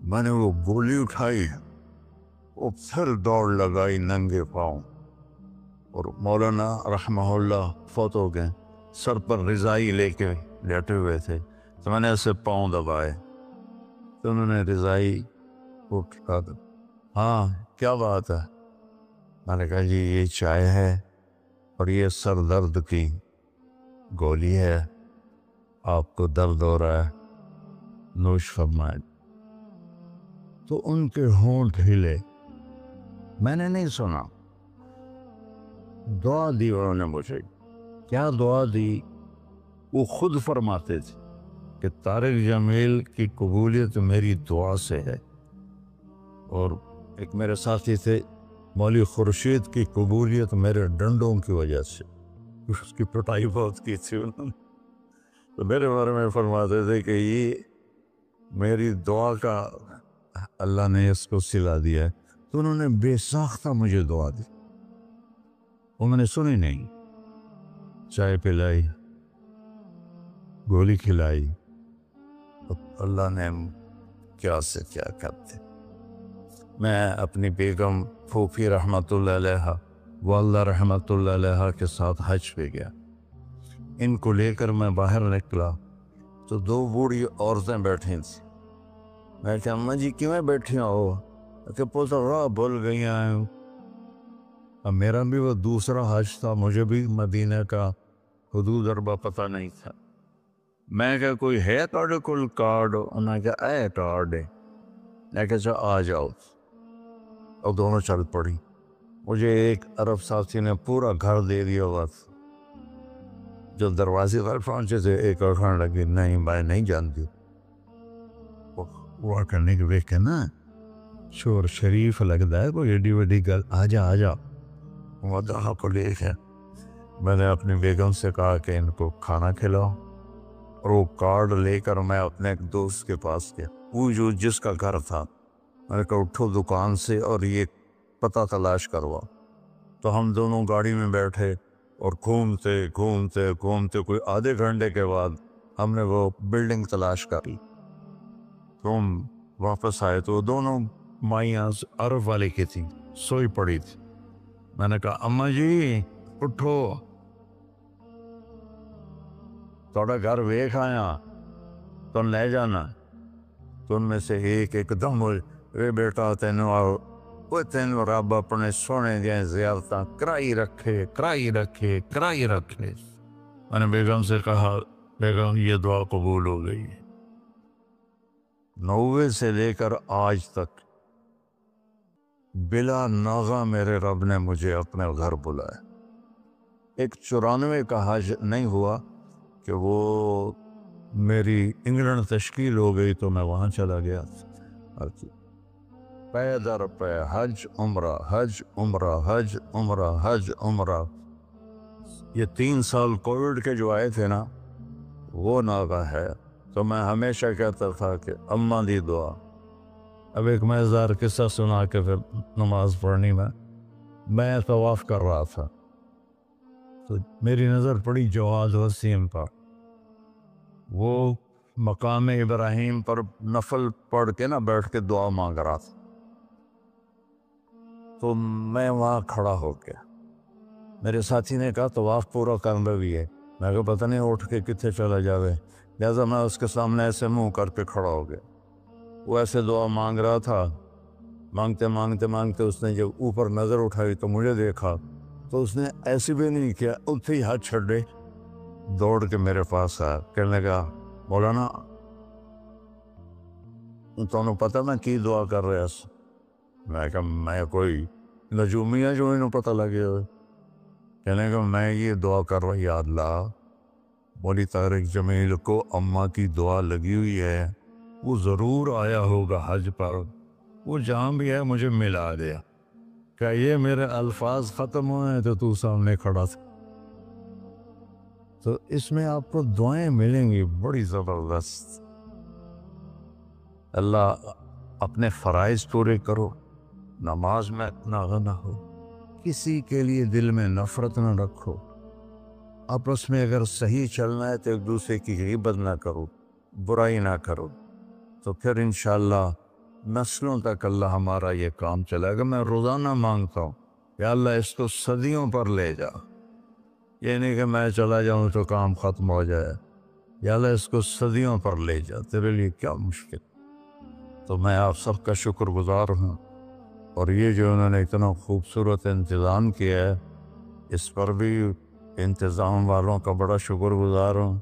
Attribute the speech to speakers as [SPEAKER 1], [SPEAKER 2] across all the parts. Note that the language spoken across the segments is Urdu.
[SPEAKER 1] میں نے وہ گولی اٹھائی، وہ پھر دوڑ لگائی ننگے پاؤں، اور مولانا رحمہ اللہ فوت ہو گئے، سر پر رضائی لے کے لیٹے ہوئے تھے، تو میں نے ایسے پاؤں دبائے تو انہوں نے رضائی اٹھا کر، ہاں کیا بات ہے؟ میں نے کہا جی یہ چائے ہے اور یہ سر درد کی گولی ہے، آپ کو درد ہو رہا ہے، نوش فرمائے۔ تو ان کے ہونٹ ہلے، میں نے نہیں سنا، دعا دی انہوں نے مجھے۔ کیا دعا دی؟ وہ خود فرماتے تھے کہ طارق جمیل کی قبولیت میری دعا سے ہے، اور ایک میرے ساتھی تھے مولوی خورشید کی قبولیت میرے ڈنڈوں کی وجہ سے، اس کی پٹائی بہت کی تھی انہوں نے، تو میرے بارے میں فرماتے تھے کہ یہ میری دعا کا اللہ نے اس کو سلا دیا ہے۔ تو انہوں نے بے ساختہ مجھے دعا دی، انہوں نے سنی نہیں، چائے پلائی، گولی کھلائی، اللہ نے کیا سے کیا کرتے۔ میں اپنی بیگم پھوپھی رحمۃ اللہ علیہ، والدہ رحمۃ اللہ علیہ کے ساتھ حج پہ گیا، ان کو لے کر میں باہر نکلا تو دو بوڑھی عورتیں بیٹھی تھیں۔ میں کہا اماں جی کیوں بیٹھی ہو؟ کہ پوتا راہ بھول گئی ہیں۔ اب میرا بھی وہ دوسرا حج تھا، مجھے بھی مدینہ کا حدود اربا پتہ نہیں تھا۔ میں کہا کوئی ہے تھوڑے کول کارڈ؟ انہوں نے کہا اے کارڈ ہے۔ میں کہا چا آ جاؤ، اور دونوں چل پڑی۔ مجھے ایک عرب ساتھی نے پورا گھر دے دیا ہوا تھا۔ جو دروازے پر پہنچے تھے ایک اور کھانے لگی، نہیں میں نہیں جانتی۔ وہ کرنے کے دیکھ کے نا شور شریف لگتا ہے، کوئی ایڈی وڈی گل، آ جا آ جا۔ وہ دہا کو لے کے میں نے اپنی بیگم سے کہا کہ ان کو کھانا کھلاؤ، اور وہ کارڈ لے کر میں اپنے ایک دوست کے پاس گیا، وہ جو جس کا گھر تھا۔ میں نے کہا اٹھو دکان سے اور یہ پتہ تلاش کروا۔ تو ہم دونوں گاڑی میں بیٹھے اور گھومتے گھومتے گھومتے کوئی آدھے گھنٹے کے بعد ہم نے وہ بلڈنگ تلاش کری۔ تو ہم واپس آئے تو دونوں مائیاں عرب والے کی تھیں، سوئی پڑی تھی۔ میں نے کہا اماں جی اٹھو، تھوڑا گھر ویکھ آیا، تو لے جانا۔ تو ان میں سے ایک دم اے بیٹا تینوں رب اپنے سونے دیا زیارتاں کرائی رکھے کرائی رکھے کرائی رکھے۔ میں نے بیگم سے کہا بیگم یہ دعا قبول ہو گئی۔ 90 سے لے کر آج تک بلا ناغہ میرے رب نے مجھے اپنے گھر بلایا۔ ایک 94 کا حج نہیں ہوا کہ وہ میری انگلینڈ تشکیل ہو گئی تو میں وہاں چلا گیا، پے در پے حج عمرہ حج عمرہ حج عمرہ حج عمرہ۔ یہ 3 سال کووڈ کے جو آئے تھے نا وہ ناغہ ہے۔ تو میں ہمیشہ کہتا تھا کہ اماں دی دعا۔ اب ایک مزیدار قصہ سنا کے پھر نماز پڑھنی میں طواف کر رہا تھا تو میری نظر پڑی جواد وسیم پر، وہ مقام ابراہیم پر نفل پڑھ کے نا بیٹھ کے دعا مانگ رہا تھا۔ تو میں وہاں کھڑا ہو گیا، میرے ساتھی نے کہا طواف پورا کرنا بھی ہے۔ میں کہا پتہ نہیں اٹھ کے کتنے چلا جاوے، لہٰذا میں اس کے سامنے ایسے منہ کر کے کھڑا ہو گیا۔ وہ ایسے دعا مانگ رہا تھا، مانگتے مانگتے مانگتے اس نے جب اوپر نظر اٹھائی تو مجھے دیکھا، تو اس نے ایسے بھی نہیں کیا، اتھے ہی ہاتھ چھڑ دے، دوڑ کے میرے پاس آیا، کہنے لگا مولانا تمہیں پتہ میں کی دعا کر رہا ہوں؟ میں کہا میں کوئی نجومی ہے جو انہوں پتہ لگے ہوئے؟ کہنے لگا میں یہ دعا کر رہا، یا اللہ مولی طارق جمیل کو اماں کی دعا لگی ہوئی ہے، وہ ضرور آیا ہوگا حج پر، وہ جہاں بھی ہے مجھے ملا دیا۔ کہ یہ میرے الفاظ ختم ہوئے تو سامنے کھڑا تھا۔ تو اس میں آپ کو دعائیں ملیں گی بڑی زبردست۔ اللہ اپنے فرائض پورے کرو، نماز میں ناغہ نہ ہو، کسی کے لیے دل میں نفرت نہ رکھو، آپس میں اگر صحیح چلنا ہے تو ایک دوسرے کی غیبت نہ کرو، برائی نہ کرو، تو پھر انشاءاللہ نسلوں تک اللہ ہمارا یہ کام چلائے گا۔ میں روزانہ مانگتا ہوں یا اللہ اس کو صدیوں پر لے جا، یہ نہیں کہ میں چلا جاؤں تو کام ختم ہو جائے، یا اللہ اس کو صدیوں پر لے جا، تیرے لیے کیا مشکل۔ تو میں آپ سب کا شکر گزار ہوں، اور یہ جو انہوں نے اتنا خوبصورت انتظام کیا ہے اس پر بھی انتظام والوں کا بڑا شکر گزار ہوں۔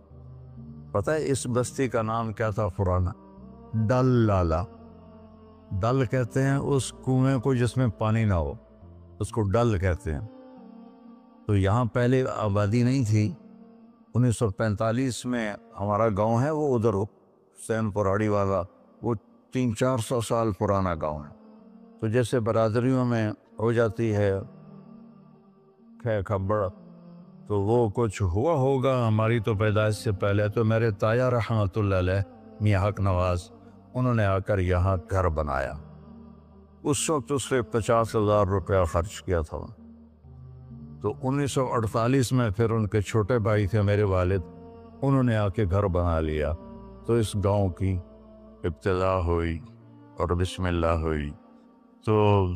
[SPEAKER 1] پتہ ہے اس بستی کا نام کیا تھا پرانا؟ ڈل لالا۔ ڈل کہتے ہیں اس کنویں کو جس میں پانی نہ ہو، اس کو ڈل کہتے ہیں۔ تو یہاں پہلے آبادی نہیں تھی۔ 1945 میں ہمارا گاؤں ہے وہ ادھر حسین پراڑی والا، وہ 300-400 سال پرانا گاؤں ہے۔ تو جیسے برادریوں میں ہو جاتی ہے خبر، تو وہ کچھ ہوا ہوگا ہماری تو پیدائش سے پہلے۔ تو میرے تایا رحمۃ اللہ علیہ میاں حق نواز، انہوں نے آ کر یہاں گھر بنایا۔ اس وقت اس نے 50,000 روپیہ خرچ کیا تھا۔ تو 1948 میں پھر ان کے چھوٹے بھائی تھے میرے والد، انہوں نے آ کے گھر بنا لیا۔ تو اس گاؤں کی ابتدا ہوئی اور بسم اللہ ہوئی۔ تو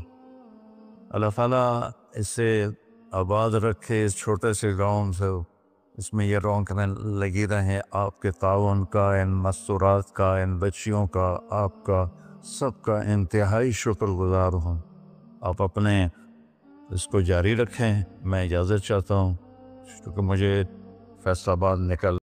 [SPEAKER 1] اللہ تعالیٰ اسے آباد رکھے، اس چھوٹے سے گاؤں سے اس میں یہ رونقیں لگی رہیں۔ آپ کے تعاون کا، ان مستورات کا، ان بچیوں کا، آپ کا سب کا انتہائی شکر گزار ہوں۔ آپ اپنے اس کو جاری رکھیں۔ میں اجازت چاہتا ہوں کیونکہ مجھے فیصل آباد نکل